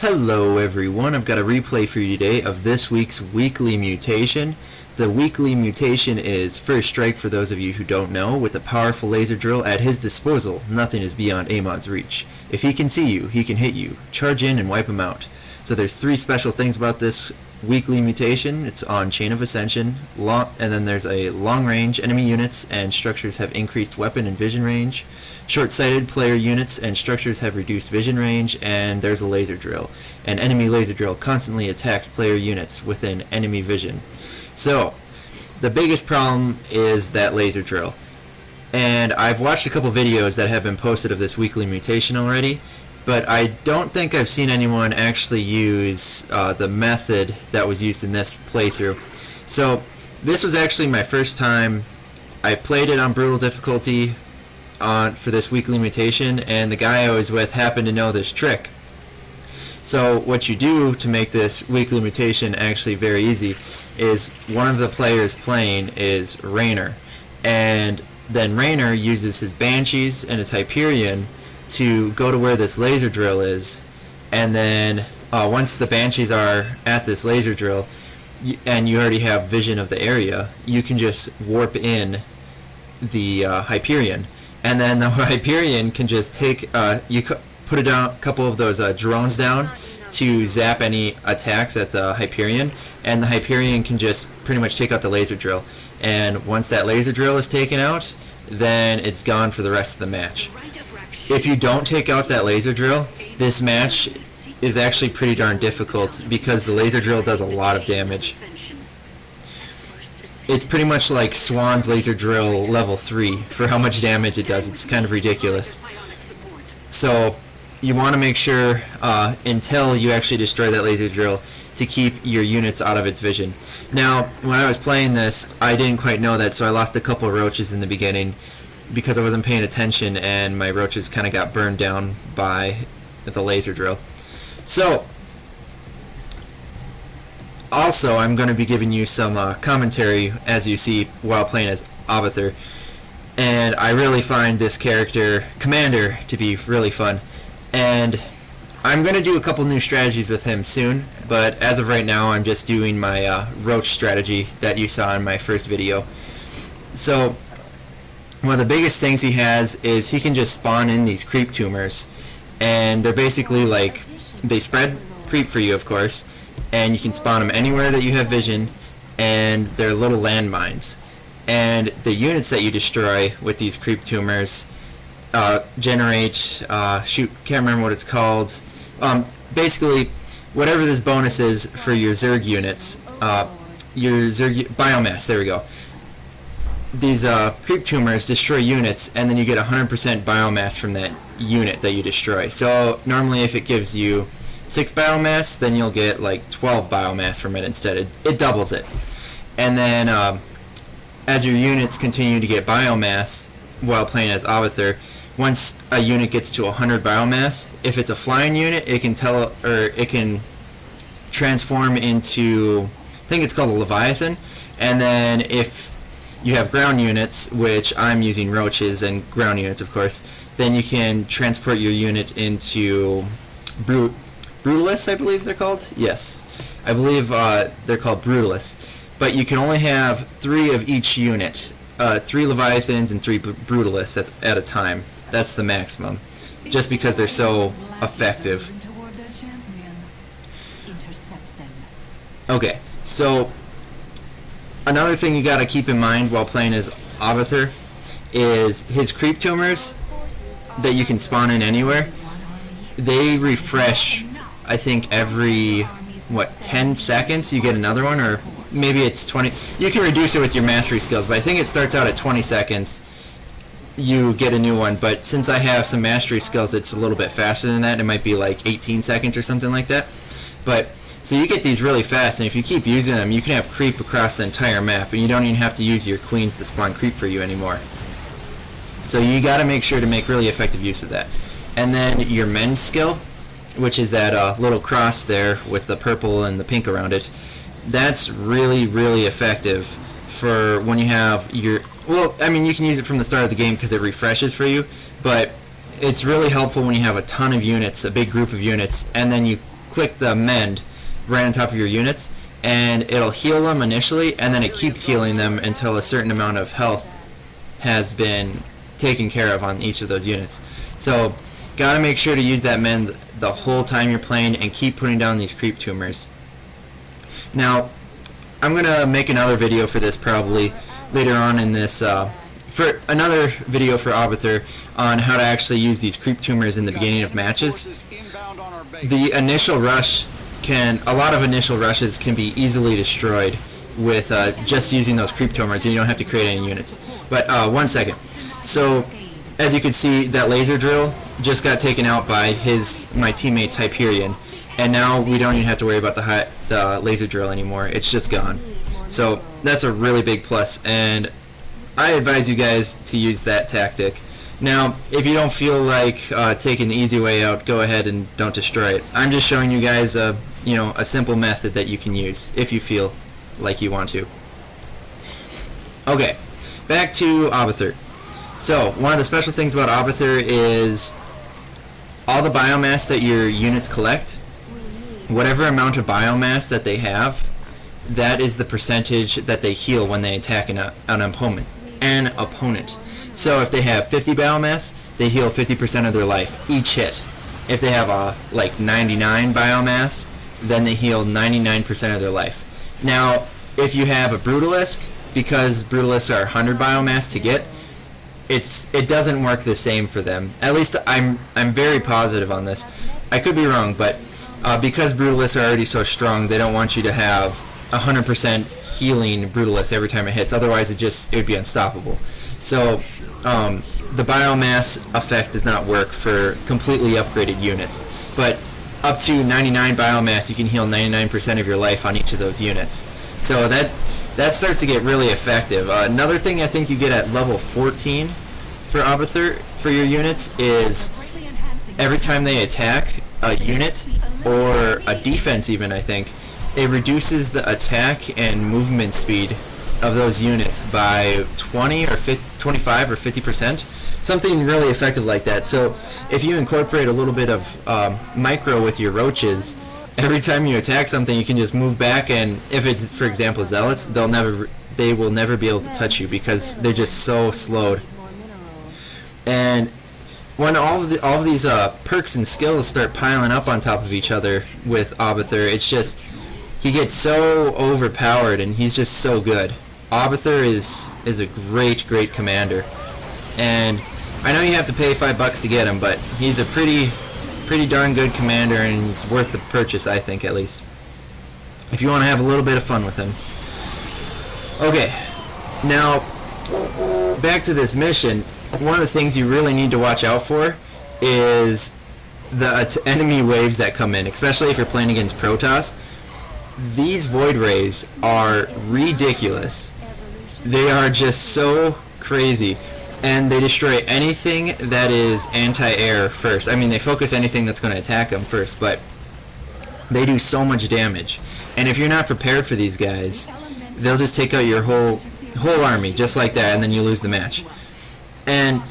Hello everyone, I've got a replay for you today of this week's Weekly Mutation. The Weekly Mutation is First Strike for those of you who don't know. With a powerful laser drill at his disposal, nothing is beyond Amon's reach. If he can see you, he can hit you. Charge in and wipe him out. So there's three special things about this Weekly Mutation. It's on Chain of Ascension, and then there's a long range. Enemy units and structures have increased weapon and vision range. Short-sighted player units and structures have reduced vision range, and there's a laser drill. An enemy laser drill constantly attacks player units within enemy vision. So, the biggest problem is that laser drill. And I've watched a couple videos that have been posted of this Weekly Mutation already, but I don't think I've seen anyone actually use the method that was used in this playthrough. So, this was actually my first time. I played it on brutal difficulty for this Weekly Mutation, and the guy I was with happened to know this trick. So what you do to make this Weekly Mutation actually very easy is one of the players playing is Raynor, and then Raynor uses his Banshees and his Hyperion to go to where this laser drill is, and then once the Banshees are at this laser drill and you already have vision of the area, you can just warp in the Hyperion. And then the Hyperion can just take, put it down, a couple of those drones down to zap any attacks at the Hyperion, and the Hyperion can just pretty much take out the laser drill. And once that laser drill is taken out, then it's gone for the rest of the match. If you don't take out that laser drill, this match is actually pretty darn difficult because the laser drill does a lot of damage. It's pretty much like Swan's laser drill level 3 for how much damage it does. It's kind of ridiculous. So you want to make sure until you actually destroy that laser drill to keep your units out of its vision. Now, when I was playing this, I didn't quite know that, so I lost a couple of roaches in the beginning because I wasn't paying attention, and my roaches kind of got burned down by the laser drill. So also, I'm going to be giving you some commentary, as you see, while playing as Abathur. And I really find this character, Commander, to be really fun. And I'm going to do a couple new strategies with him soon, but as of right now, I'm just doing my Roach strategy that you saw in my first video. So, one of the biggest things he has is he can just spawn in these creep tumors. And they're basically like, they spread creep for you, of course, and you can spawn them anywhere that you have vision, and they're little landmines. And the units that you destroy with these creep tumors generate, can't remember what it's called, basically whatever this bonus is for your Zerg units, your Zerg biomass, there we go. These creep tumors destroy units, and then you get 100% biomass from that unit that you destroy. So normally if it gives you 6 biomass, then you'll get like 12 biomass from it instead. It doubles it. And then as your units continue to get biomass while playing as Abathur, once a unit gets to 100 biomass, if it's a flying unit, it can transform into, I think it's called a Leviathan. And then if you have ground units, which I'm using roaches and ground units, of course, then you can transport your unit into Brutalists, I believe they're called? Yes. I believe they're called Brutalists. But you can only have 3 of each unit. 3 Leviathans and 3 Brutalists at a time. That's the maximum. Just because they're so effective. Okay, so another thing you gotta keep in mind while playing as Abathur is his creep tumors that you can spawn in anywhere. They refresh, I think, every 10 seconds you get another one, or maybe it's 20. You can reduce it with your mastery skills, but I think it starts out at 20 seconds you get a new one. But since I have some mastery skills, it's a little bit faster than that. It might be like 18 seconds or something like that. But so you get these really fast, and if you keep using them, you can have creep across the entire map, and you don't even have to use your queens to spawn creep for you anymore. So you got to make sure to make really effective use of that. And then your men's skill, which is that little cross there with the purple and the pink around it, that's really, really effective for when you have your, well, I mean, you can use it from the start of the game because it refreshes for you, but it's really helpful when you have a ton of units, a big group of units, and then you click the mend right on top of your units, and it'll heal them initially, and then it keeps healing them until a certain amount of health has been taken care of on each of those units. So gotta make sure to use that mend the whole time you're playing and keep putting down these creep tumors. Now I'm gonna make another video for this probably later on in this for another video for Arbiter on how to actually use these creep tumors in the beginning of matches. The initial rush a lot of initial rushes can be easily destroyed with just using those creep tumors, and you don't have to create any units. But one second. So as you can see, that laser drill just got taken out by my teammate's Hyperion, and now we don't even have to worry about the laser drill anymore. It's just gone. So that's a really big plus, and I advise you guys to use that tactic. Now, if you don't feel like taking the easy way out, go ahead and don't destroy it. I'm just showing you guys a simple method that you can use if you feel like you want to. Okay, back to Arbiter. So one of the special things about Arbiter is all the biomass that your units collect, whatever amount of biomass that they have, that is the percentage that they heal when they attack an opponent. So if they have 50 biomass, they heal 50% of their life each hit. If they have like 99 biomass, then they heal 99% of their life. Now, if you have a Brutalisk, because Brutalisks are 100 biomass to get, it doesn't work the same for them. At least I'm very positive on this. I could be wrong, but because Brutalisks are already so strong, they don't want you to have 100% healing Brutalisk every time it hits. Otherwise, it would be unstoppable. So the biomass effect does not work for completely upgraded units. But up to 99 biomass, you can heal 99% of your life on each of those units. So that starts to get really effective. Another thing I think you get at level 14 for Arbiter for your units is every time they attack a unit or a defense even, I think, it reduces the attack and movement speed of those units by 25 or 50%. Something really effective like that. So if you incorporate a little bit of micro with your roaches, every time you attack something, you can just move back, and if it's, for example, zealots, they will never be able to touch you because they're just so slowed. And when all of these perks and skills start piling up on top of each other with Arbiter, it's just, he gets so overpowered and he's just so good. Arbiter is a great commander, and I know you have to pay $5 to get him, but he's a pretty darn good commander, and it's worth the purchase, I think, at least, if you want to have a little bit of fun with him. Okay, now back to this mission. One of the things you really need to watch out for is the enemy waves that come in, especially if you're playing against Protoss. These Void Rays are ridiculous. They are just so crazy, and they destroy anything that is anti-air first. I mean, they focus anything that's going to attack them first, but they do so much damage. And if you're not prepared for these guys, they'll just take out your whole army just like that, and then you lose the match. And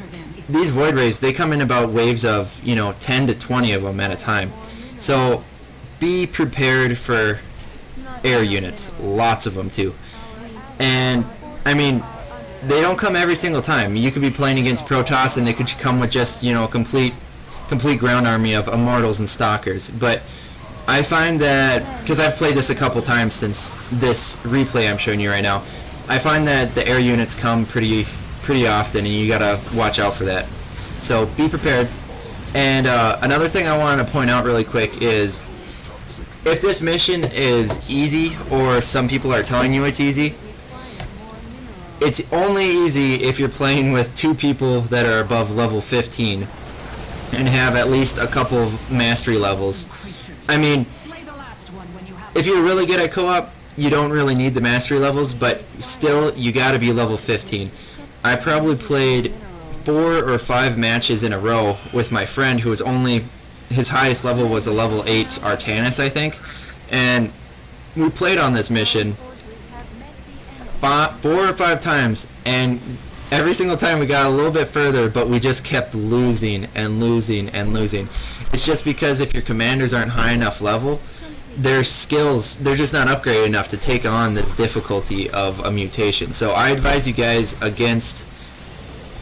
these Void Rays, they come in about waves of 10 to 20 of them at a time. So be prepared for air units, lots of them too. And I mean, they don't come every single time. You could be playing against Protoss and they could come with just a complete ground army of Immortals and Stalkers. But I find that, because I've played this a couple times since this replay I'm showing you right now, I find that the air units come pretty often, and you gotta watch out for that. So be prepared. And another thing I want to point out really quick is, if this mission is easy, or some people are telling you it's easy, it's only easy if you're playing with two people that are above level 15 and have at least a couple of mastery levels. I mean, if you're really good at co-op, you don't really need the mastery levels, but still, you gotta be level 15. I probably played 4 or 5 matches in a row with my friend who was his highest level was a level 8 Artanis, I think, and we played on this mission 4 or 5 times, and every single time we got a little bit further, but we just kept losing and losing and losing. It's just because if your commanders aren't high enough level, their skills, they're just not upgraded enough to take on this difficulty of a mutation. So I advise you guys against,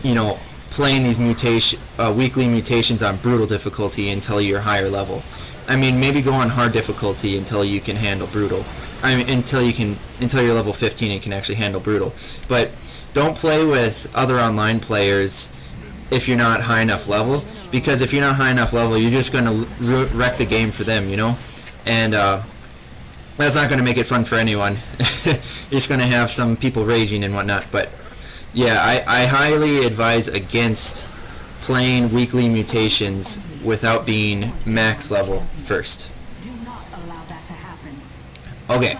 you know, playing these weekly mutations on brutal difficulty until you're higher level. I mean, maybe go on hard difficulty until you can handle brutal. I mean, until you're level 15 and can actually handle brutal. But don't play with other online players if you're not high enough level, because if you're not high enough level, you're just going to wreck the game for them, you know? And that's not going to make it fun for anyone. You're just going to have some people raging and whatnot. But yeah, I highly advise against playing weekly mutations without being max level first. Okay,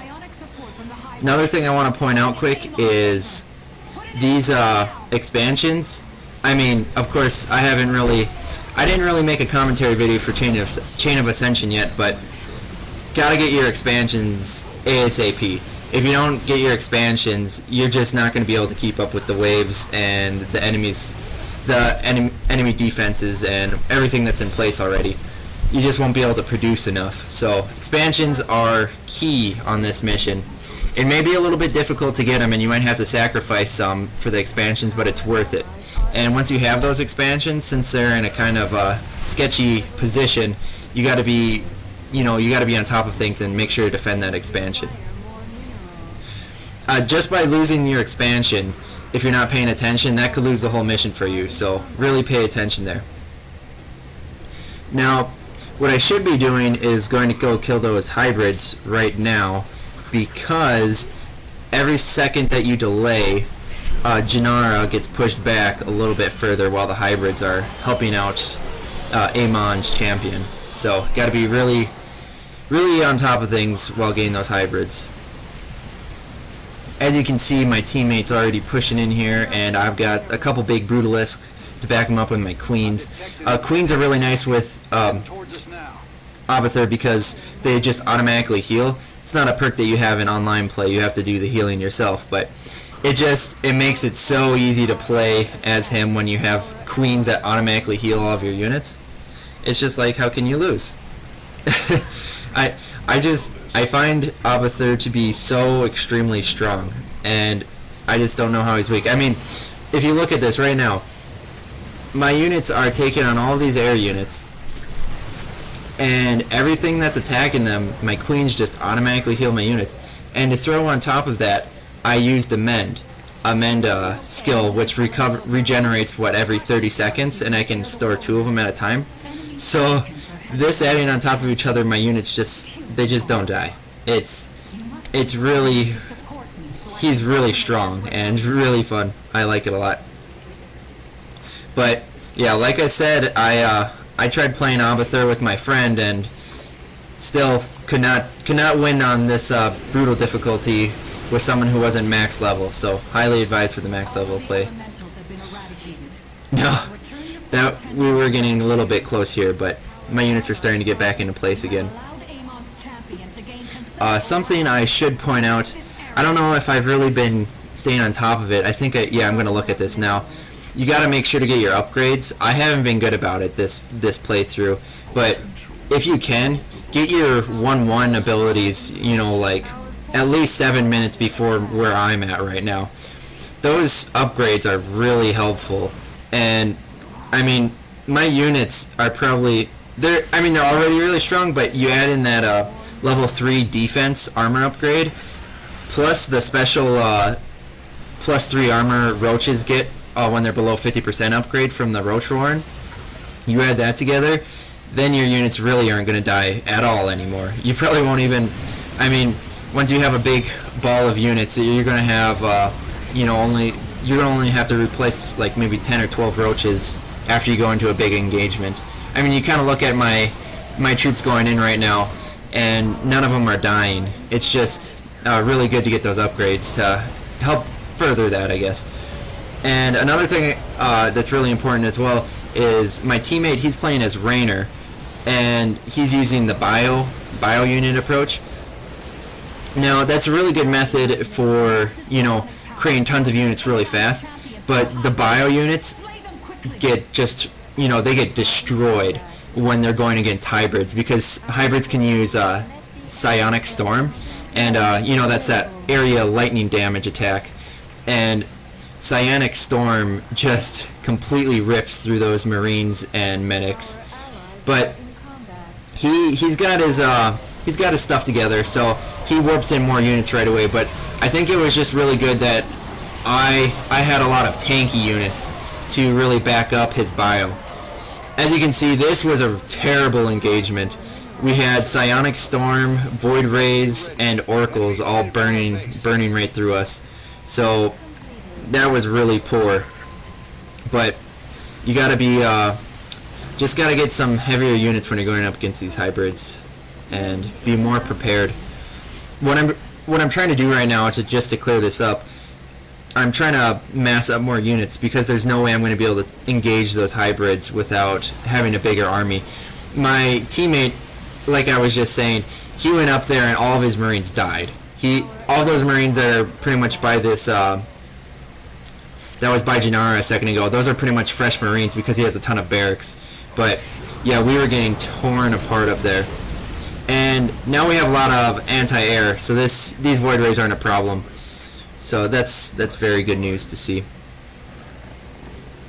another thing I want to point out quick is these expansions. I mean, of course, I didn't really make a commentary video for Chain of Ascension yet, but gotta get your expansions ASAP. If you don't get your expansions, you're just not going to be able to keep up with the waves and the enemy defenses and everything that's in place already. You just won't be able to produce enough. So expansions are key on this mission. It may be a little bit difficult to get them, and you might have to sacrifice some for the expansions, but it's worth it. And once you have those expansions, since they're in a kind of sketchy position, you got to be on top of things and make sure to defend that expansion. Just by losing your expansion, if you're not paying attention, that could lose the whole mission for you. So really pay attention there. Now, what I should be doing is going to go kill those hybrids right now, because every second that you delay, Janara gets pushed back a little bit further while the hybrids are helping out Amon's champion. So got to be really on top of things while getting those hybrids. As you can see, my teammate's already pushing in here, and I've got a couple big brutalisks to back them up with my queens. Queens are really nice with Abathur because they just automatically heal. It's not a perk that you have in online play. You have to do the healing yourself, but it makes it so easy to play as him when you have queens that automatically heal all of your units. It's just like, how can you lose? I find Abathur to be so extremely strong, and I just don't know how he's weak. I mean, if you look at this right now, my units are taking on all these air units, and everything that's attacking them, my queens just automatically heal my units. And to throw on top of that, I used Amend skill, which regenerates every 30 seconds, and I can store 2 of them at a time. So this adding on top of each other, my units just don't die. It's really, he's really strong and really fun. I like it a lot. But yeah, like I said, I tried playing Abathur with my friend and still could not win on this brutal difficulty with someone who wasn't max level. So highly advised for the max level play. No, that we were getting a little bit close here, but my units are starting to get back into place again. Something I should point out, I don't know if I've really been staying on top of it. I think I'm going to look at this now. You got to make sure to get your upgrades. I haven't been good about it this playthrough, but if you can, get your 1-1 abilities, you know, like at least 7 minutes before where I'm at right now. Those upgrades are really helpful, and I mean, my units are probably, they're already really strong, but you add in that level 3 defense armor upgrade, plus the special +3 armor roaches get when they're below 50% upgrade from the Roach Warren. You add that together, then your units really aren't going to die at all anymore. You probably won't even, I mean, once you have a big ball of units, you're going to have, you're going to only have to replace like maybe 10 or 12 roaches after you go into a big engagement. I mean, you kind of look at my troops going in right now, and none of them are dying. It's just really good to get those upgrades to help further that, I guess. And another thing that's really important as well is my teammate, he's playing as Raynor, and he's using the bio unit approach. Now, that's a really good method for, you know, creating tons of units really fast, but the bio units get just, you know, they get destroyed. when they're going against hybrids, because hybrids can use Psionic Storm, and you know, that's that area lightning damage attack, and Psionic Storm just completely rips through those Marines and medics. But he's got his stuff together, so he warps in more units right away. But I think it was just really good that I had a lot of tanky units to really back up his bio. As you can see, this was a terrible engagement. We had Psionic Storm, Void Rays, and Oracles all burning right through us. So that was really poor. But you gotta be just gotta get some heavier units when you're going up against these hybrids, and be more prepared. What I'm trying to do right now to clear this up, I'm trying to mass up more units, because there's no way I'm going to be able to engage those hybrids without having a bigger army. My teammate, like I was just saying, he went up there and all of his Marines died. All those Marines that are pretty much by this, that was by Janara a second ago, those are pretty much fresh Marines because he has a ton of barracks. But yeah, we were getting torn apart up there. And now we have a lot of anti-air, so these Void Rays aren't a problem. So that's very good news to see.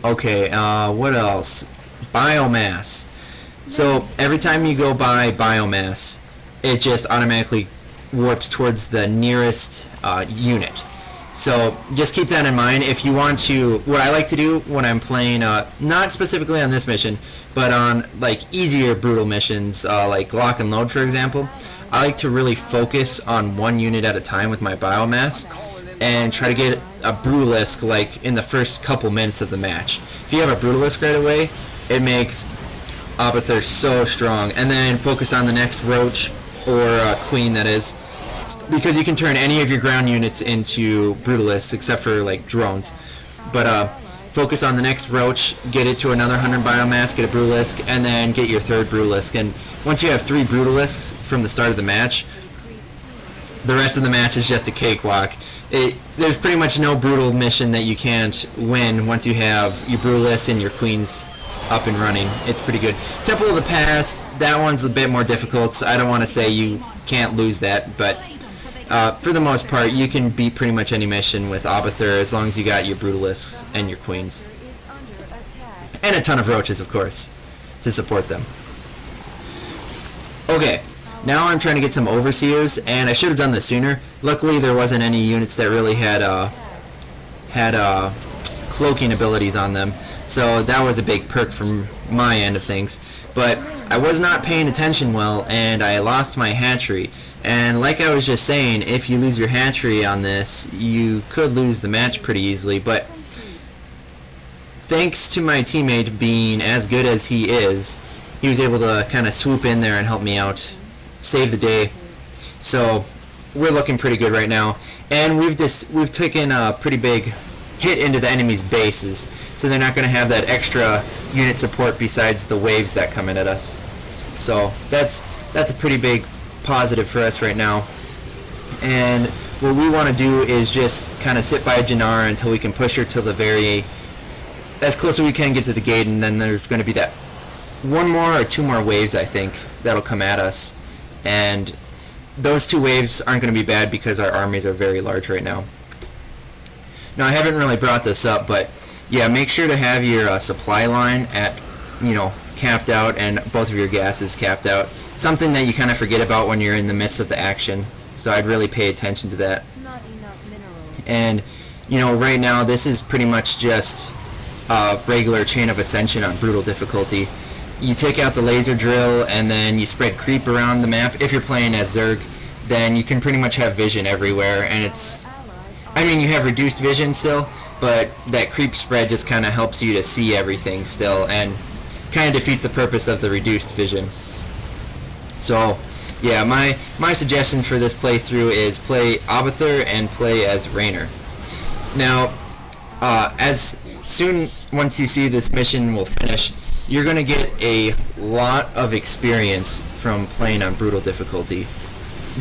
Okay, what else? Biomass. So every time you go by biomass, it just automatically warps towards the nearest unit. So just keep that in mind. If you want to, what I like to do when I'm playing, not specifically on this mission, but on like easier brutal missions, like Lock and Load, for example, I like to really focus on one unit at a time with my biomass, and try to get a Brutalisk like in the first couple minutes of the match. If you have a Brutalisk right away, it makes Abathur so strong. And then focus on the next Roach, or Queen, that is, because you can turn any of your ground units into Brutalists except for like drones. But focus on the next Roach, get it to another 100 biomass, get a Brutalisk, and then get your third Brutalisk. And once you have 3 Brutalisks from the start of the match, the rest of the match is just a cakewalk. There's pretty much no brutal mission that you can't win once you have your Brutalists and your Queens up and running. It's pretty good. Temple of the Past, that one's a bit more difficult, so I don't want to say you can't lose that, but for the most part, you can beat pretty much any mission with Abathur as long as you got your Brutalists and your Queens. And a ton of Roaches, of course, to support them. Okay. Now I'm trying to get some Overseers, and I should have done this sooner. Luckily, there wasn't any units that really had cloaking abilities on them, so that was a big perk from my end of things. But I was not paying attention well, and I lost my hatchery. And like I was just saying, if you lose your hatchery on this, you could lose the match pretty easily. But thanks to my teammate being as good as he is, he was able to kind of swoop in there and help me out, save the day. So we're looking pretty good right now, and we've taken a pretty big hit into the enemy's bases, so they're not going to have that extra unit support besides the waves that come in at us. So that's a pretty big positive for us right now. And what we want to do is just kind of sit by Janara until we can push her to the as close as we can get to the gate, and then there's going to be that one more or 2 more waves, I think, that'll come at us. And those 2 waves aren't going to be bad because our armies are very large right now. Now, I haven't really brought this up, but yeah, make sure to have your supply line at, capped out, and both of your gases capped out. It's something that you kind of forget about when you're in the midst of the action, so I'd really pay attention to that. Not enough minerals. And, right now, this is pretty much just a regular Chain of Ascension on brutal difficulty. You take out the laser drill, and then you spread creep around the map. If you're playing as Zerg, then you can pretty much have vision everywhere, and you have reduced vision still, but that creep spread just kind of helps you to see everything still, and kind of defeats the purpose of the reduced vision. So, yeah, my suggestions for this playthrough is play Abathur and play as Raynor. Now, once you see this mission will finish, you're going to get a lot of experience from playing on brutal difficulty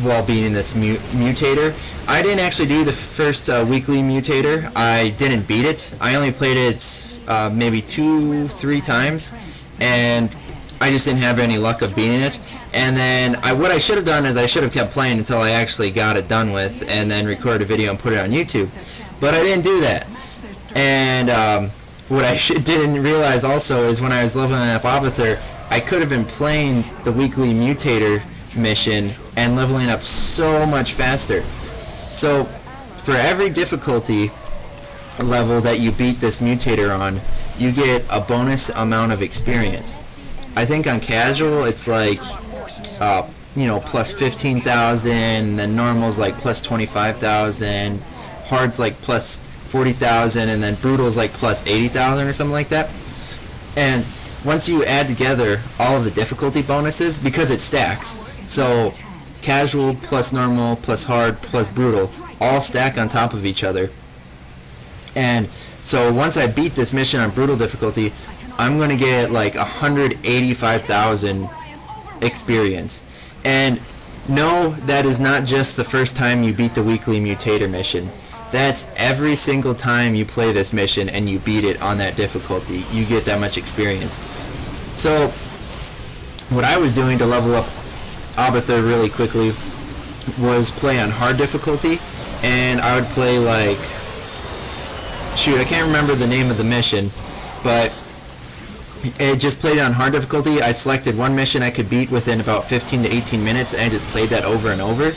while being this Mutator. I didn't actually do the first Weekly Mutator. I didn't beat it. I only played it maybe 2-3 times, and I just didn't have any luck of beating it. And then what I should have done is I should have kept playing until I actually got it done with, and then recorded a video and put it on YouTube. But I didn't do that. And what I didn't realize also is when I was leveling up Abathur, I could have been playing the weekly Mutator mission and leveling up so much faster. So for every difficulty level that you beat this Mutator on, you get a bonus amount of experience. I think on casual it's like plus 15,000, then normal's like plus 25,000, hard's like plus 40,000, and then brutal's like plus 80,000 or something like that. And once you add together all of the difficulty bonuses, because it stacks, so casual plus normal plus hard plus brutal all stack on top of each other. And so once I beat this mission on brutal difficulty, I'm going to get like 185,000 experience. And no, that is not just the first time you beat the weekly Mutator mission. That's every single time you play this mission and you beat it on that difficulty, you get that much experience. So what I was doing to level up Abathur really quickly was play on hard difficulty, and I would play like, shoot, I can't remember the name of the mission, but it just played on hard difficulty. I selected one mission I could beat within about 15 to 18 minutes, and I just played that over and over.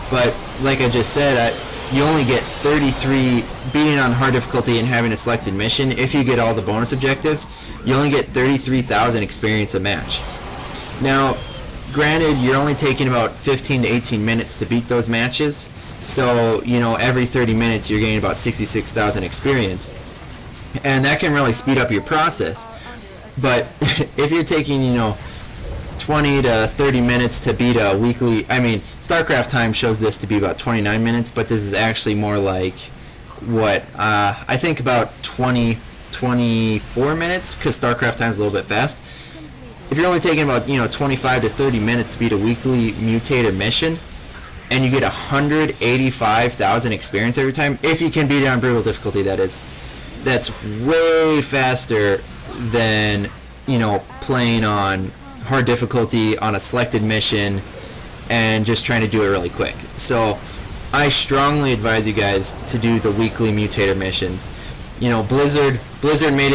But like I just said, you only get 33 beating on hard difficulty and having a selected mission. If you get all the bonus objectives, you only get 33,000 experience a match. Now, granted, you're only taking about 15 to 18 minutes to beat those matches, so every 30 minutes you're getting about 66,000 experience, and that can really speed up your process. But if you're taking 20 to 30 minutes to beat a weekly, StarCraft time shows this to be about 29 minutes, but this is actually more like I think about 24 minutes, because StarCraft time is a little bit fast. If you're only taking about 25 to 30 minutes to beat a weekly Mutator mission, and you get 185,000 experience every time, if you can beat it on brutal difficulty, that is, that's way faster than playing on hard difficulty on a selected mission and just trying to do it really quick. So I strongly advise you guys to do the weekly Mutator missions. Blizzard made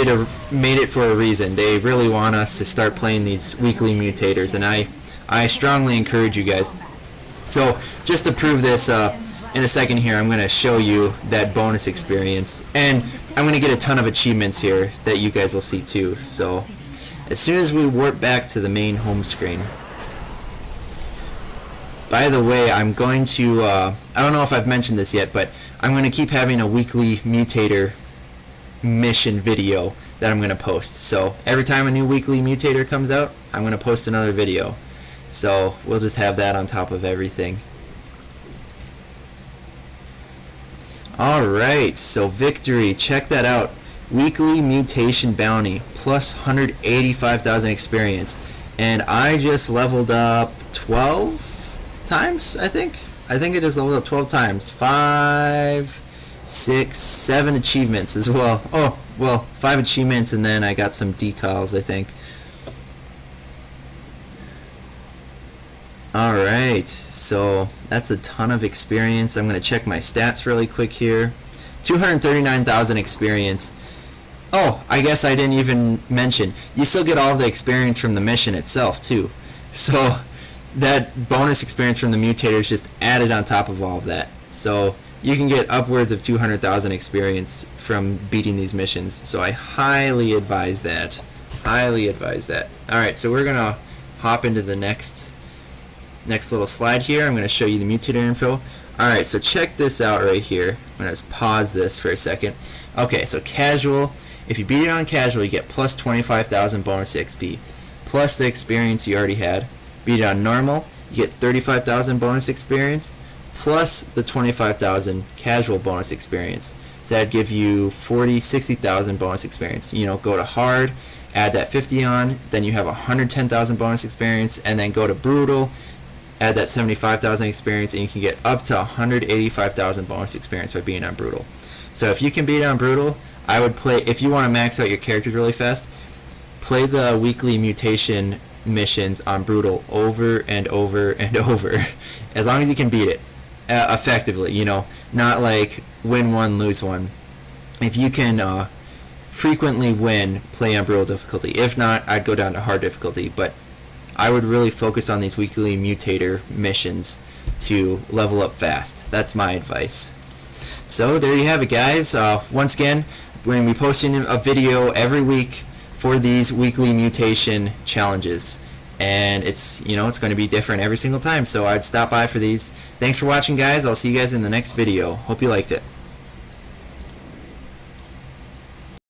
it for a reason. They really want us to start playing these weekly Mutators, and I strongly encourage you guys. So just to prove this, in a second here, I'm going to show you that bonus experience, and I'm going to get a ton of achievements here that you guys will see too. So as soon as we warp back to the main home screen. By the way, I'm going to, I don't know if I've mentioned this yet, but I'm going to keep having a weekly Mutator mission video that I'm going to post. So every time a new weekly Mutator comes out, I'm going to post another video. So we'll just have that on top of everything. Alright, so victory, check that out. Weekly mutation bounty, plus 185,000 experience. And I just leveled up 12 times, I think. I just leveled up 12 times. 5, 6, 7 achievements as well. Oh, well, 5 achievements, and then I got some decals, I think. Alright, so that's a ton of experience. I'm going to check my stats really quick here. 239,000 experience. Oh, I guess I didn't even mention, you still get all the experience from the mission itself too. So that bonus experience from the Mutator is just added on top of all of that. So you can get upwards of 200,000 experience from beating these missions. So I highly advise that. Highly advise that. Alright, so we're going to hop into the next little slide here. I'm going to show you the Mutator info. Alright, so check this out right here. I'm going to just pause this for a second. Okay, so casual. If you beat it on casual, you get plus 25,000 bonus XP, plus the experience you already had. Beat it on normal, you get 35,000 bonus experience, plus the 25,000 casual bonus experience. So that'd give you 60,000 bonus experience. Go to hard, add that 50 on, then you have 110,000 bonus experience, and then go to brutal, add that 75,000 experience, and you can get up to 185,000 bonus experience by being on brutal. So if you can beat it on brutal, I would play, if you want to max out your characters really fast, play the weekly mutation missions on Brutal over and over and over, as long as you can beat it effectively. You know, not like win one, lose one. If you can frequently win, play on Brutal difficulty. If not, I'd go down to hard difficulty, but I would really focus on these weekly Mutator missions to level up fast. That's my advice. So there you have it, guys. Once again, we're going to be posting a video every week for these weekly mutation challenges, and it's going to be different every single time, so I'd stop by for these. Thanks for watching, guys. I'll see you guys in the next video. Hope you liked it.